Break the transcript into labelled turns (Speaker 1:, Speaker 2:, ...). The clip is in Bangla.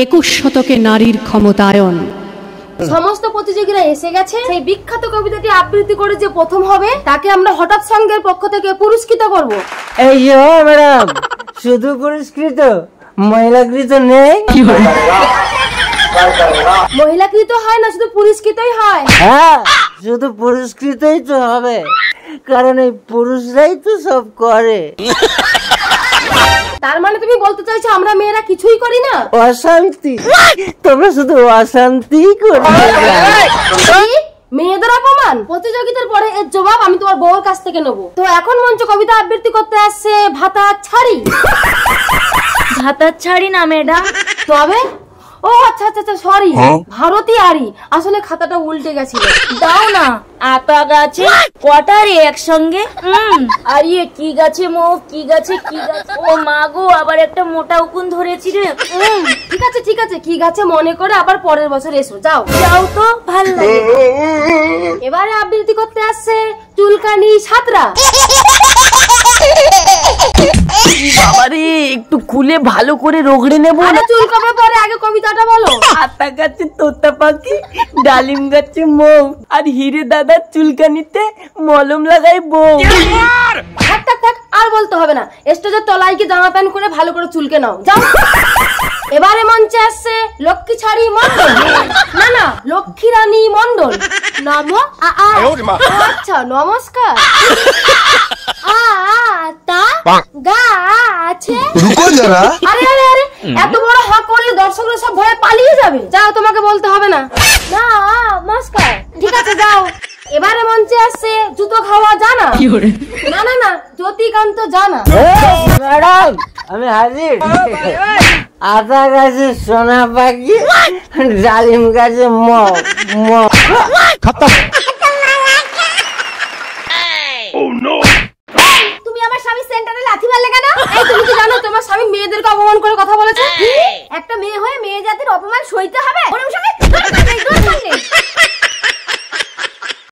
Speaker 1: 21 শতকে নারীর ক্ষমতায়ন।
Speaker 2: সমস্ত প্রতিযোগীরা এসে গেছে। সেই বিখ্যাত কবিতাটি আবৃত্তি করে যে প্রথম হবে তাকে আমরা হঠাৎ সংঘের পক্ষ থেকে পুরস্কৃত করব।
Speaker 3: এই যে ম্যাডাম, শুধু পুরস্কৃত, মহিলাকৃত নেই?
Speaker 2: মহিলাকৃত হয় না, শুধু পুরস্কৃতই হয়।
Speaker 3: হ্যাঁ, শুধু পুরস্কৃতই তো হবে, কারণ এই পুরুষরাই তো সব করে।
Speaker 2: তার মানে তুমি বলতে চাইছো আমরা মেয়েরা কিছুই করি না?
Speaker 3: অশান্তি, তোমরা শুধু অশান্তি করবে।
Speaker 2: মেয়েদের অপমান? প্রতিযোগিতার পরে এর জবাব আমি তোমার বউর কাছ থেকে নেবো। তো এখন মঞ্চ কবিতা আবৃত্তি করতে আসছে ভাতা ছাড়ি।
Speaker 4: ভাতা ছাড়ি না ম্যাডাম,
Speaker 2: তবে ও আচ্ছা আচ্ছা আচ্ছা, সরি, ভারতী আরি, আসলে খাতাটা উল্টে গেছিল।
Speaker 4: দাও না। আতা গাছে কটা রে একসঙ্গে? আরে কি গাছে মো, কি গাছে কি গাছে? ও মা গো, আবার একটা মোটা উকুন ধরেছি রে।
Speaker 2: ঠিক আছে ঠিক আছে, কি গাছে মনে করে আবার পরের বছর এসো। যাও
Speaker 4: যাও তো, ভাল লাগে।
Speaker 2: এবারে আবৃত্তি করতে আসছে চুলকানি সাতরা।
Speaker 5: বাবারে, একটু খুলে ভালো করে রগড়ে নেবো।
Speaker 2: আরে চুলকাবে পরে, আগে কবিতাটা বলো।
Speaker 5: আতা গাছে তোতা পাখি, ডালিম গাছে মৌ, আর হিরে দাদার চুলকানিতে মলম লাগাই বউ।
Speaker 2: থাক থাক থাক, আর বলতে হবে না। স্টেজের তলায় কি জামা প্যান্ট করে ভালো করে চুলকে নাও, যাও। এবারে মঞ্চে আসছে লক্ষ্মী ছাড়ি মন্ডল। না না, লক্ষ্মী রানী মন্ডল। আচ্ছা, নমস্কার। আরে আরে আরে, এত বড় হক করলে দর্শকরা সব ভয়ে পালিয়ে যাবে। যাও, তোমাকে বলতে হবে না। নমস্কার, ঠিক আছে, যাও। এবারে মঞ্চে আসছে জুতো খাওয়া জানা। না না না, জ্যোতিকান্ত জানা।
Speaker 3: ম্যাডাম, আমি হাজির। আতা গাছে সোনা পাখি, ডালিম গাছে মৌ।
Speaker 2: তুমি আমার স্বামী সেন্টারে লাথি মারলে কেন? এই, তুমি কি জানো তোমার স্বামী মেয়েদেরকে অপমান করে কথা বলেছে? একটা মেয়ে হয়ে মেয়ে জাতির অপমান সইতে হবে?